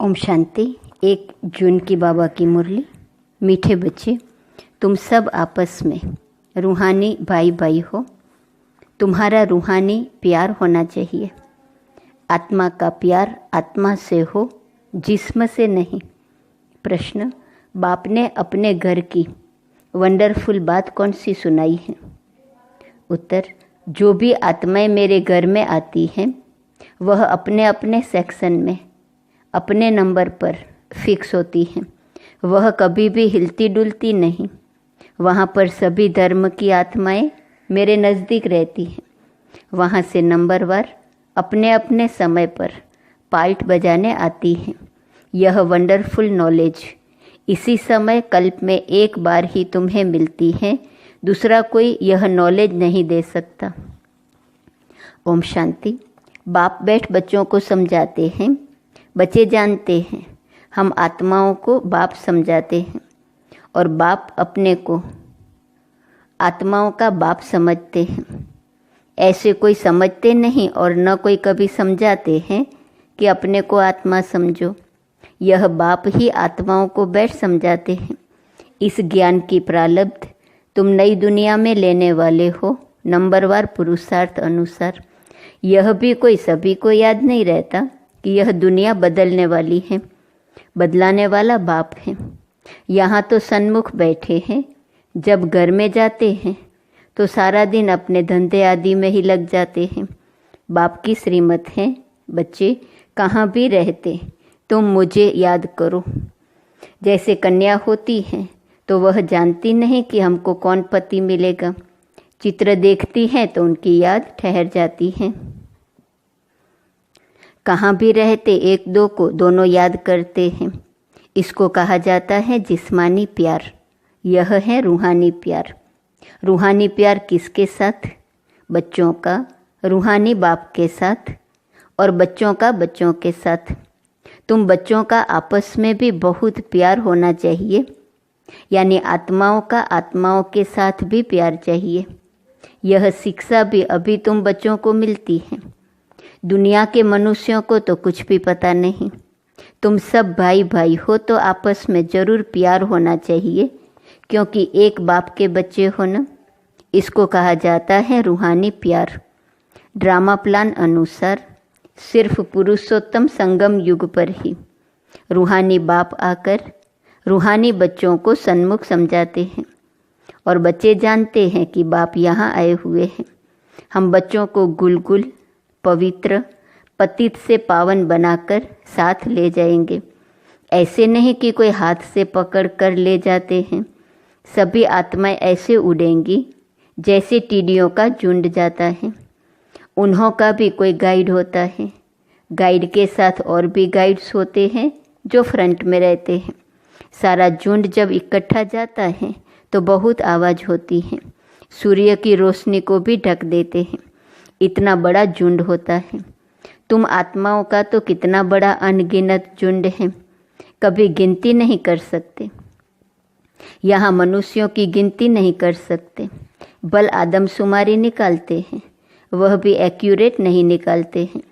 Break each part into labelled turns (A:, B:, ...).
A: ओम शांति। 1 जून की बाबा की मुरली। मीठे बच्चे, तुम सब आपस में रूहानी भाई भाई हो। तुम्हारा रूहानी प्यार होना चाहिए। आत्मा का प्यार आत्मा से हो, जिस्म से नहीं। प्रश्न, बाप ने अपने घर की वंडरफुल बात कौन सी सुनाई है? उत्तर, जो भी आत्माएं मेरे घर में आती हैं वह अपने अपने सेक्शन में अपने नंबर पर फिक्स होती हैं। वह कभी भी हिलती डुलती नहीं। वहाँ पर सभी धर्म की आत्माएं मेरे नज़दीक रहती हैं। वहाँ से नंबरवार अपने अपने समय पर पार्ट बजाने आती हैं। यह वंडरफुल नॉलेज इसी समय कल्प में एक बार ही तुम्हें मिलती है। दूसरा कोई यह नॉलेज नहीं दे सकता। ओम शांति। बाप बैठ बच्चों को समझाते हैं। बच्चे जानते हैं हम आत्माओं को बाप समझाते हैं और बाप अपने को आत्माओं का बाप समझते हैं। ऐसे कोई समझते नहीं और न कोई कभी समझाते हैं कि अपने को आत्मा समझो। यह बाप ही आत्माओं को बैठ समझाते हैं। इस ज्ञान की प्रारब्ध तुम नई दुनिया में लेने वाले हो, नंबरवार पुरुषार्थ अनुसार। यह भी कोई सभी को याद नहीं रहता कि यह दुनिया बदलने वाली है। बदलाने वाला बाप है। यहाँ तो सन्मुख बैठे हैं। जब घर में जाते हैं तो सारा दिन अपने धंधे आदि में ही लग जाते हैं। बाप की श्रीमत है, बच्चे कहाँ भी रहते तुम मुझे याद करो। जैसे कन्या होती है तो वह जानती नहीं कि हमको कौन पति मिलेगा। चित्र देखती हैं तो उनकी याद ठहर जाती है। कहाँ भी रहते एक दो को दोनों याद करते हैं। इसको कहा जाता है जिस्मानी प्यार। यह है रूहानी प्यार। रूहानी प्यार किसके साथ? बच्चों का रूहानी बाप के साथ और बच्चों का बच्चों के साथ। तुम बच्चों का आपस में भी बहुत प्यार होना चाहिए, यानी आत्माओं का आत्माओं के साथ भी प्यार चाहिए। यह शिक्षा भी अभी तुम बच्चों को मिलती है। दुनिया के मनुष्यों को तो कुछ भी पता नहीं। तुम सब भाई भाई हो तो आपस में ज़रूर प्यार होना चाहिए, क्योंकि एक बाप के बच्चे हो ना। इसको कहा जाता है रूहानी प्यार। ड्रामा प्लान अनुसार सिर्फ पुरुषोत्तम संगम युग पर ही रूहानी बाप आकर रूहानी बच्चों को सन्मुख समझाते हैं और बच्चे जानते हैं कि बाप यहाँ आए हुए हैं। हम बच्चों को गुलगुल पवित्र पतित से पावन बनाकर साथ ले जाएंगे। ऐसे नहीं कि कोई हाथ से पकड़ कर ले जाते हैं। सभी आत्माएं ऐसे उड़ेंगी जैसे टिड्डियों का झुंड जाता है। उन्हों का भी कोई गाइड होता है। गाइड के साथ और भी गाइड्स होते हैं जो फ्रंट में रहते हैं। सारा झुंड जब इकट्ठा जाता है तो बहुत आवाज़ होती है। सूर्य की रोशनी को भी ढक देते हैं। इतना बड़ा झुंड होता है। तुम आत्माओं का तो कितना बड़ा अनगिनत झुंड है, कभी गिनती नहीं कर सकते। यहाँ मनुष्यों की गिनती नहीं कर सकते। बल आदमशुमारी निकालते हैं, वह भी एक्यूरेट नहीं निकालते हैं।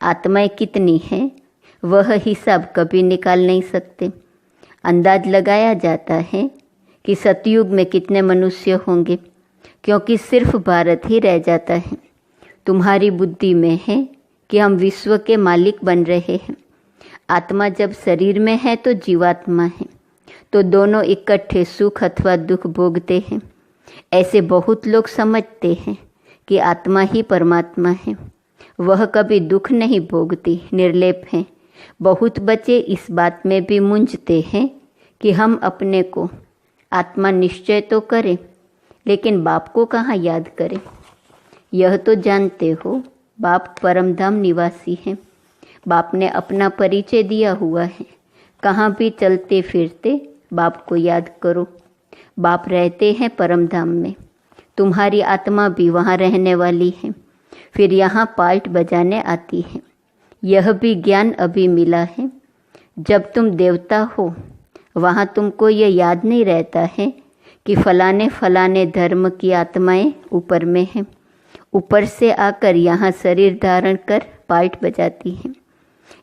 A: आत्माएं कितनी हैं वह हिसाब कभी निकाल नहीं सकते। अंदाज लगाया जाता है कि सतयुग में कितने मनुष्य होंगे, क्योंकि सिर्फ भारत ही रह जाता है। तुम्हारी बुद्धि में है कि हम विश्व के मालिक बन रहे हैं। आत्मा जब शरीर में है तो जीवात्मा है, तो दोनों इकट्ठे सुख अथवा दुख भोगते हैं। ऐसे बहुत लोग समझते हैं कि आत्मा ही परमात्मा है। वह कभी दुख नहीं भोगती, निर्लेप है। बहुत बच्चे इस बात में भी मूंझते हैं कि हम अपने को आत्मा निश्चय तो करें, लेकिन बाप को कहाँ याद करें। यह तो जानते हो बाप परमधाम निवासी हैं। बाप ने अपना परिचय दिया हुआ है। कहाँ भी चलते फिरते बाप को याद करो। बाप रहते हैं परमधाम में। तुम्हारी आत्मा भी वहाँ रहने वाली है, फिर यहाँ पार्ट बजाने आती है। यह भी ज्ञान अभी मिला है। जब तुम देवता हो वहाँ तुमको यह याद नहीं रहता है कि फलाने फलाने धर्म की आत्माएं ऊपर में हैं। ऊपर से आकर यहाँ शरीर धारण कर पार्ट बजाती हैं।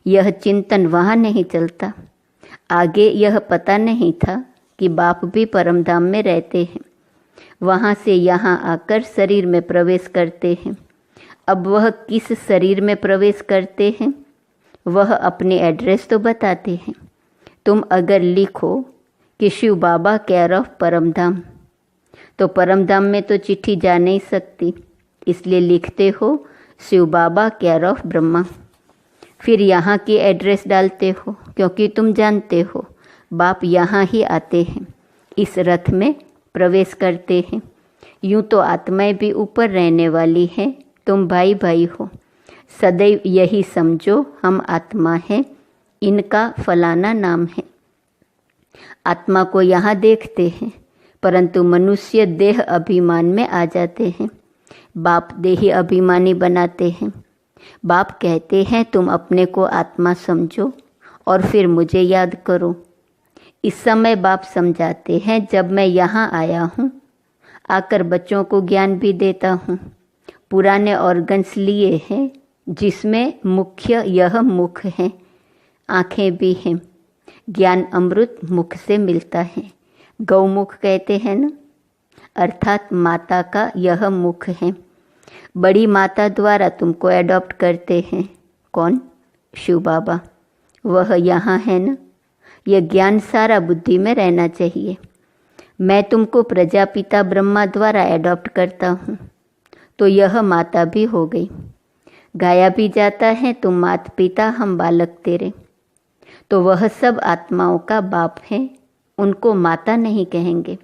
A: यह चिंतन वहाँ नहीं चलता। आगे यह पता नहीं था कि बाप भी परमधाम में रहते हैं, वहाँ से यहाँ आकर शरीर में प्रवेश करते हैं। अब वह किस शरीर में प्रवेश करते हैं, वह अपने एड्रेस तो बताते हैं। तुम अगर लिखो कि शिव बाबा केयर ऑफ परमधाम, तो परमधाम में तो चिट्ठी जा नहीं सकती, इसलिए लिखते हो शिव बाबा केयर ऑफ ब्रह्मा। फिर यहाँ की एड्रेस डालते हो, क्योंकि तुम जानते हो बाप यहाँ ही आते हैं, इस रथ में प्रवेश करते हैं। यूँ तो आत्माएं भी ऊपर रहने वाली हैं, तुम भाई भाई हो। सदैव यही समझो हम आत्मा हैं, इनका फलाना नाम है। आत्मा को यहाँ देखते हैं, परंतु मनुष्य देह अभिमान में आ जाते हैं। बाप देही अभिमानी बनाते हैं। बाप कहते हैं तुम अपने को आत्मा समझो और फिर मुझे याद करो। इस समय बाप समझाते हैं जब मैं यहाँ आया हूँ, आकर बच्चों को ज्ञान भी देता हूँ। पुराने ऑर्गन्स लिए हैं, जिसमें मुख्य यह मुख है, आँखें भी हैं। ज्ञान अमृत मुख से मिलता है, गौमुख कहते हैं ना, अर्थात माता का यह मुख है। बड़ी माता द्वारा तुमको एडॉप्ट करते हैं। कौन? शिव बाबा। वह यहाँ है ना। यह ज्ञान सारा बुद्धि में रहना चाहिए। मैं तुमको प्रजापिता ब्रह्मा द्वारा एडॉप्ट करता हूँ, तो यह माता भी हो गई। गाया भी जाता है तुम मात पिता हम बालक तेरे, तो वह सब आत्माओं का बाप है, उनको माता नहीं कहेंगे,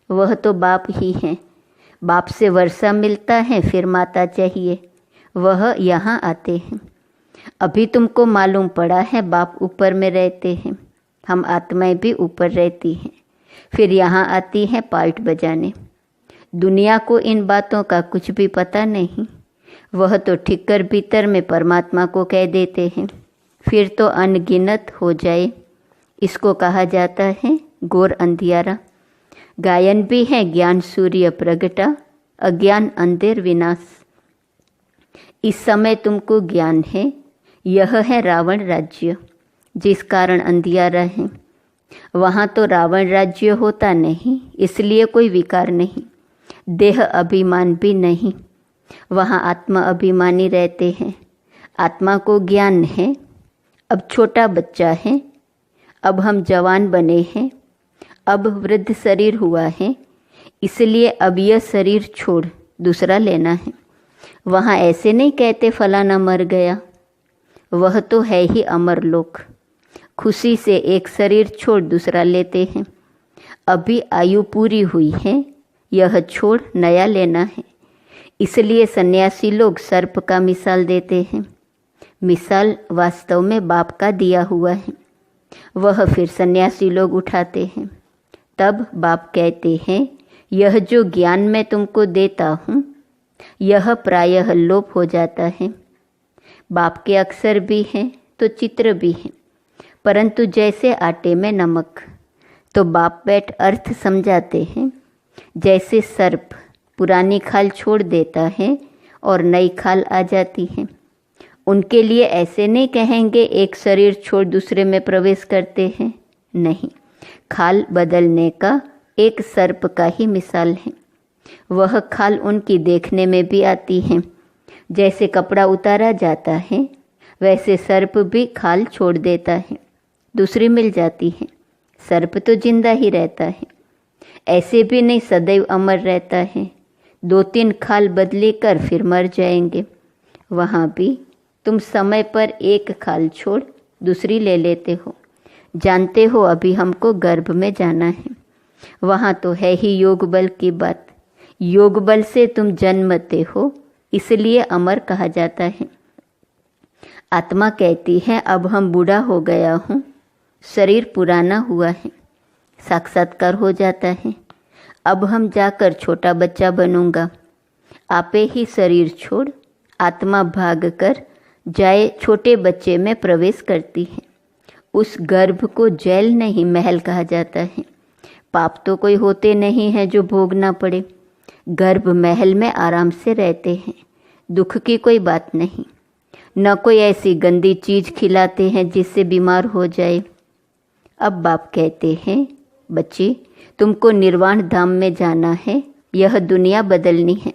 A: वह तो बाप ही हैं। बाप से वर्षा मिलता है, फिर माता चाहिए, वह यहाँ आते हैं। अभी तुमको मालूम पड़ा है बाप ऊपर में रहते हैं, हम आत्माएं भी ऊपर रहती हैं, फिर यहाँ आती हैं पार्ट बजाने। दुनिया को इन बातों का कुछ भी पता नहीं, वह तो ठिक्कर भीतर में परमात्मा को कह देते हैं, फिर तो अनगिनत हो जाए। इसको कहा जाता है घोर अंधियारा। गायन भी है ज्ञान सूर्य प्रगटा, अज्ञान अंधेर विनाश। इस समय तुमको ज्ञान है, यह है रावण राज्य, जिस कारण अंधियारा है। वहाँ तो रावण राज्य होता नहीं, इसलिए कोई विकार नहीं, देह अभिमान भी नहीं। वहाँ आत्मा अभिमानी रहते हैं। आत्मा को ज्ञान है, अब छोटा बच्चा है, अब हम जवान बने हैं, अब वृद्ध शरीर हुआ है, इसलिए अब यह शरीर छोड़ दूसरा लेना है। वहाँ ऐसे नहीं कहते फलाना मर गया, वह तो है ही अमर लोक। खुशी से एक शरीर छोड़ दूसरा लेते हैं। अभी आयु पूरी हुई है, यह छोड़ नया लेना है, इसलिए सन्यासी लोग सर्प का मिसाल देते हैं। मिसाल वास्तव में बाप का दिया हुआ है, वह फिर सन्यासी लोग उठाते हैं। तब बाप कहते हैं यह जो ज्ञान मैं तुमको देता हूँ, यह प्रायः लोप हो जाता है। बाप के अक्षर भी हैं तो चित्र भी हैं, परंतु जैसे आटे में नमक, तो बाप बैठ अर्थ समझाते हैं। जैसे सर्प पुरानी खाल छोड़ देता है और नई खाल आ जाती है, उनके लिए ऐसे नहीं कहेंगे एक शरीर छोड़ दूसरे में प्रवेश करते हैं, नहीं। खाल बदलने का एक सर्प का ही मिसाल है। वह खाल उनकी देखने में भी आती है। जैसे कपड़ा उतारा जाता है, वैसे सर्प भी खाल छोड़ देता है, दूसरी मिल जाती है। सर्प तो जिंदा ही रहता है, ऐसे भी नहीं सदैव अमर रहता है। 2-3 खाल बदली कर फिर मर जाएंगे। वहाँ भी तुम समय पर एक खाल छोड़ दूसरी ले लेते हो। जानते हो अभी हमको गर्भ में जाना है, वहाँ तो है ही योग बल की बात। योग बल से तुम जन्मते हो, इसलिए अमर कहा जाता है। आत्मा कहती है अब हम बूढ़ा हो गया हूँ, शरीर पुराना हुआ है, साक्षात्कार हो जाता है। अब हम जाकर छोटा बच्चा बनूंगा। आपे ही शरीर छोड़ आत्मा भाग कर जाए छोटे बच्चे में प्रवेश करती है। उस गर्भ को जेल नहीं महल कहा जाता है। पाप तो कोई होते नहीं हैं जो भोगना पड़े। गर्भ महल में आराम से रहते हैं, दुख की कोई बात नहीं। न कोई ऐसी गंदी चीज़ खिलाते हैं जिससे बीमार हो जाए। अब बाप कहते हैं, बच्चे तुमको निर्वाण धाम में जाना है, यह दुनिया बदलनी है,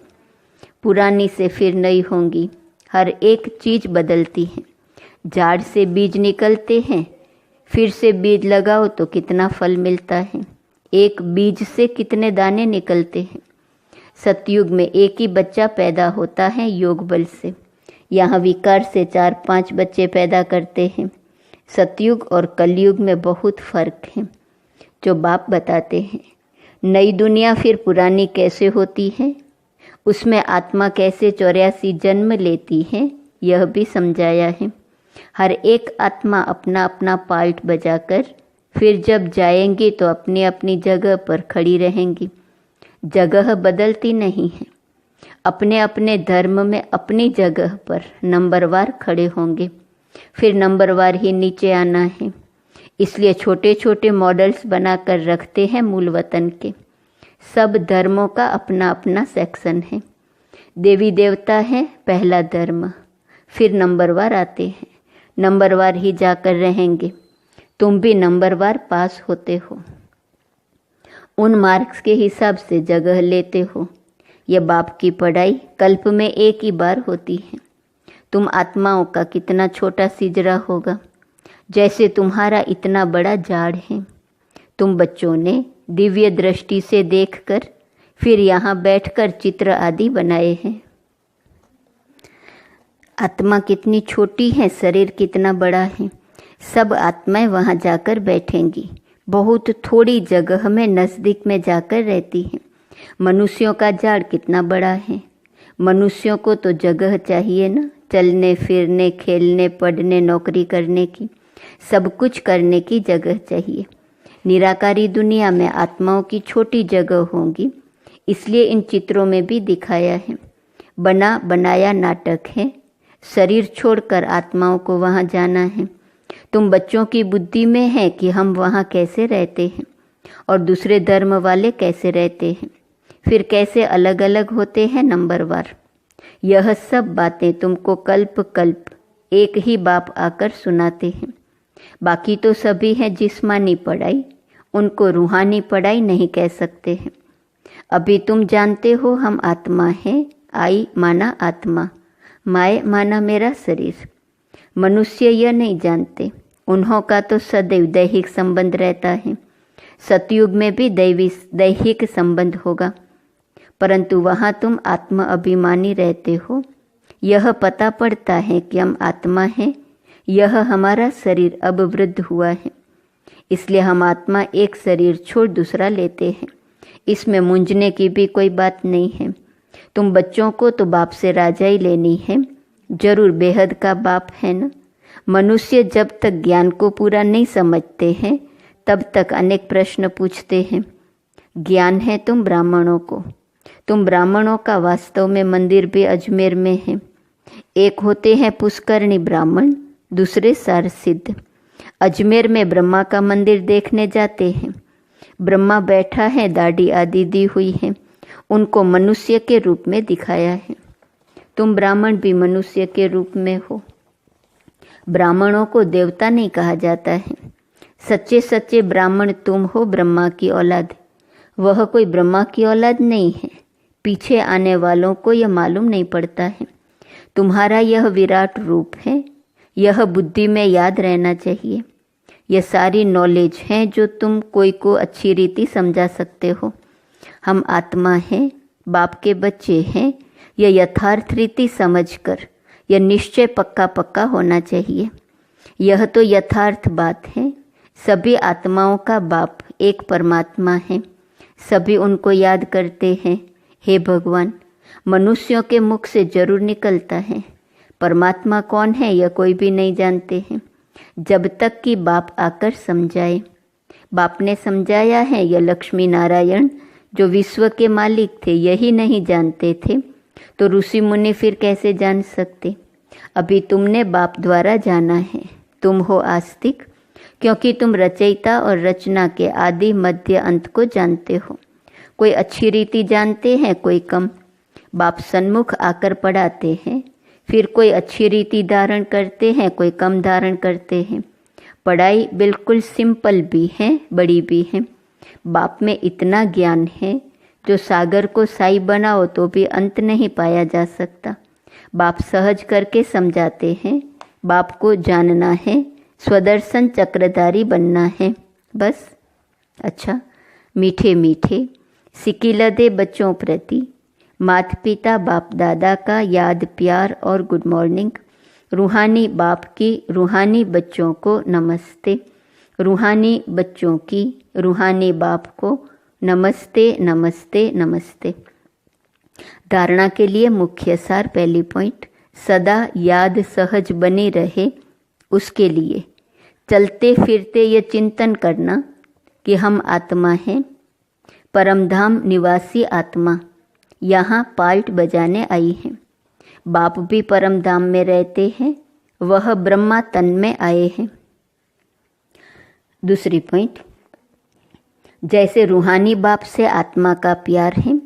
A: पुरानी से फिर नई होंगी। हर एक चीज़ बदलती है। झाड़ से बीज निकलते हैं, फिर से बीज लगाओ तो कितना फल मिलता है। एक बीज से कितने दाने निकलते हैं। सतयुग में एक ही बच्चा पैदा होता है योग बल से, यहाँ विकार से 4-5 बच्चे पैदा करते हैं। सतयुग और कलयुग में बहुत फर्क है। जो बाप बताते हैं नई दुनिया फिर पुरानी कैसे होती है, उसमें आत्मा कैसे 84 जन्म लेती है, यह भी समझाया है। हर एक आत्मा अपना अपना पार्ट बजाकर फिर जब जाएंगी तो अपनी अपनी जगह पर खड़ी रहेंगी। जगह बदलती नहीं है। अपने अपने धर्म में अपनी जगह पर नंबरवार खड़े होंगे, फिर नंबरवार ही नीचे आना है। इसलिए छोटे छोटे मॉडल्स बनाकर रखते हैं मूल वतन के। सब धर्मों का अपना अपना सेक्शन है। देवी देवता है पहला धर्म, फिर नंबरवार आते हैं, नंबरवार ही जाकर रहेंगे। तुम भी नंबरवार पास होते हो, उन मार्क्स के हिसाब से जगह लेते हो। यह बाप की पढ़ाई कल्प में एक ही बार होती है। तुम आत्माओं का कितना छोटा सिजरा होगा, जैसे तुम्हारा इतना बड़ा झाड़ है। तुम बच्चों ने दिव्य दृष्टि से देखकर फिर यहाँ बैठकर चित्र आदि बनाए हैं। आत्मा कितनी छोटी है, शरीर कितना बड़ा है। सब आत्माएं वहाँ जाकर बैठेंगी। बहुत थोड़ी जगह में नज़दीक में जाकर रहती हैं। मनुष्यों का झाड़ कितना बड़ा है। मनुष्यों को तो जगह चाहिए ना, चलने फिरने, खेलने, पढ़ने, नौकरी करने की, सब कुछ करने की जगह चाहिए। निराकारी दुनिया में आत्माओं की छोटी जगह होंगी, इसलिए इन चित्रों में भी दिखाया है। बना बनाया नाटक है। शरीर छोड़कर आत्माओं को वहाँ जाना है। तुम बच्चों की बुद्धि में है कि हम वहाँ कैसे रहते हैं और दूसरे धर्म वाले कैसे रहते हैं, फिर कैसे अलग अलग होते हैं नंबरवार। यह सब बातें तुमको कल्प कल्प एक ही बाप आकर सुनाते हैं। बाकी तो सभी हैं जिस्मानी पढ़ाई, उनको रूहानी पढ़ाई नहीं कह सकते हैं। अभी तुम जानते हो हम आत्मा हैं। आई माना आत्मा, माय माना मेरा शरीर। मनुष्य यह नहीं जानते, उन्हों का तो सदैव दैहिक संबंध रहता है। सतयुग में भी दैहिक संबंध होगा, परंतु वहाँ तुम आत्मा अभिमानी रहते हो। यह पता पड़ता है कि हम आत्मा हैं, यह हमारा शरीर अब वृद्ध हुआ है, इसलिए हम आत्मा एक शरीर छोड़ दूसरा लेते हैं। इसमें मूंझने की भी कोई बात नहीं है। तुम बच्चों को तो बाप से राजा ही लेनी है, जरूर बेहद का बाप है ना। मनुष्य जब तक ज्ञान को पूरा नहीं समझते हैं तब तक अनेक प्रश्न पूछते हैं। ज्ञान है तुम ब्राह्मणों को। तुम ब्राह्मणों का वास्तव में मंदिर भी अजमेर में है। एक होते हैं पुष्करणी ब्राह्मण, दूसरे सार सिद्ध। अजमेर में ब्रह्मा का मंदिर देखने जाते हैं। ब्रह्मा बैठा है, दाढ़ी आदि दी हुई है, उनको मनुष्य के रूप में दिखाया है। तुम ब्राह्मण भी मनुष्य के रूप में हो। ब्राह्मणों को देवता नहीं कहा जाता है। सच्चे सच्चे ब्राह्मण तुम हो, ब्रह्मा की औलाद। वह कोई ब्रह्मा की औलाद नहीं है। पीछे आने वालों को यह मालूम नहीं पड़ता है। तुम्हारा यह विराट रूप है, यह बुद्धि में याद रहना चाहिए। यह सारी नॉलेज है जो तुम कोई को अच्छी रीति समझा सकते हो। हम आत्मा हैं, बाप के बच्चे हैं, यह यथार्थ रीति समझकर यह निश्चय पक्का पक्का होना चाहिए। यह तो यथार्थ बात है। सभी आत्माओं का बाप एक परमात्मा है। सभी उनको याद करते हैं, हे भगवान। मनुष्यों के मुख से जरूर निकलता है, परमात्मा कौन है यह कोई भी नहीं जानते हैं, जब तक कि बाप आकर समझाए। बाप ने समझाया है, यह लक्ष्मी नारायण जो विश्व के मालिक थे यही नहीं जानते थे तो ऋषि मुनि फिर कैसे जान सकते। अभी तुमने बाप द्वारा जाना है। तुम हो आस्तिक, क्योंकि तुम रचयिता और रचना के आदि मध्य अंत को जानते हो। कोई अच्छी रीति जानते हैं, कोई कम। बाप सन्मुख आकर पढ़ाते हैं, फिर कोई अच्छी रीति धारण करते हैं, कोई कम धारण करते हैं। पढ़ाई बिल्कुल सिंपल भी है, बड़ी भी है। बाप में इतना ज्ञान है जो सागर को साई बनाओ तो भी अंत नहीं पाया जा सकता। बाप सहज करके समझाते हैं। बाप को जानना है, स्वदर्शन चक्रधारी बनना है, बस। अच्छा, मीठे मीठे सिकिलदे बच्चों प्रति माता पिता बाप दादा का याद, प्यार और गुड मॉर्निंग। रूहानी बाप की रूहानी बच्चों को नमस्ते। रूहानी बच्चों की रूहानी बाप को नमस्ते नमस्ते नमस्ते। धारणा के लिए मुख्य सार, पहली पॉइंट, सदा याद सहज बनी रहे। उसके लिए चलते फिरते ये चिंतन करना कि हम आत्मा हैं, परमधाम निवासी आत्मा यहाँ पाल्ट बजाने आई है। बाप भी परमधाम में रहते हैं, वह ब्रह्मा तन में आए हैं। दूसरी पॉइंट, जैसे रूहानी बाप से आत्मा का प्यार है,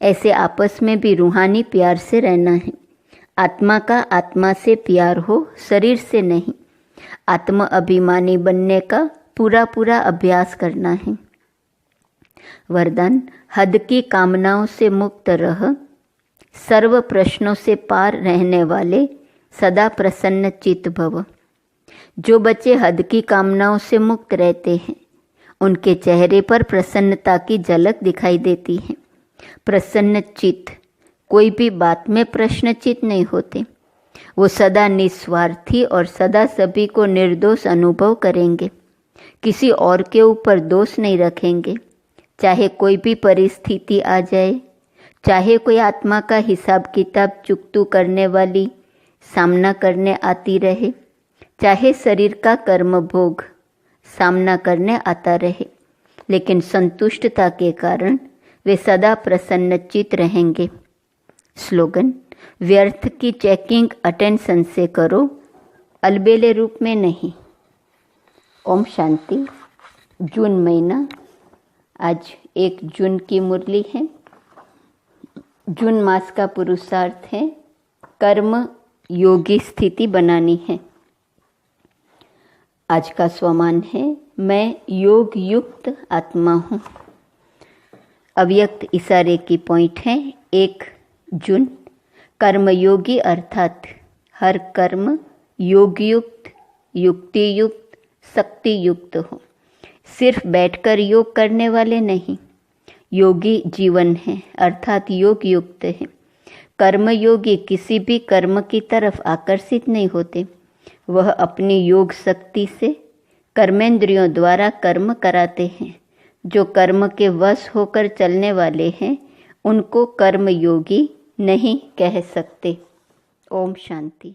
A: ऐसे आपस में भी रूहानी प्यार से रहना है। आत्मा का आत्मा से प्यार हो, शरीर से नहीं। आत्म अभिमानी बनने का पूरा पूरा अभ्यास करना है। वरदान, हद की कामनाओं से मुक्त रह, सर्व प्रश्नों से पार रहने वाले सदा प्रसन्न चित्त भव। जो बच्चे हद की कामनाओं से मुक्त रहते हैं, उनके चेहरे पर प्रसन्नता की झलक दिखाई देती है। प्रसन्न चित्त कोई भी बात में प्रश्नचित्त नहीं होते। वो सदा निस्वार्थी और सदा सभी को निर्दोष अनुभव करेंगे। किसी और के ऊपर दोष नहीं रखेंगे। चाहे कोई भी परिस्थिति आ जाए, चाहे कोई आत्मा का हिसाब किताब चुकतू करने वाली सामना करने आती रहे, चाहे शरीर का कर्म भोग सामना करने आता रहे, लेकिन संतुष्टता के कारण वे सदा प्रसन्नचित्त रहेंगे। स्लोगन, व्यर्थ की चेकिंग अटेंशन से करो, अलबेले रूप में नहीं। ओम शांति। जून महीना, आज 1 जून की मुरली है। जून मास का पुरुषार्थ है कर्म योगी स्थिति बनानी है। आज का स्वमान है, मैं योग युक्त आत्मा हूँ। अव्यक्त इशारे की पॉइंट है 1 जून। कर्मयोगी अर्थात हर कर्म योगयुक्त, युक्तियुक्त, शक्तियुक्त हो। सिर्फ बैठकर योग करने वाले नहीं, योगी जीवन है अर्थात योग युक्त है। कर्मयोगी किसी भी कर्म की तरफ आकर्षित नहीं होते। वह अपनी योग शक्ति से कर्मेंद्रियों द्वारा कर्म कराते हैं। जो कर्म के वश होकर चलने वाले हैं, उनको कर्मयोगी नहीं कह सकते। ओम शांति।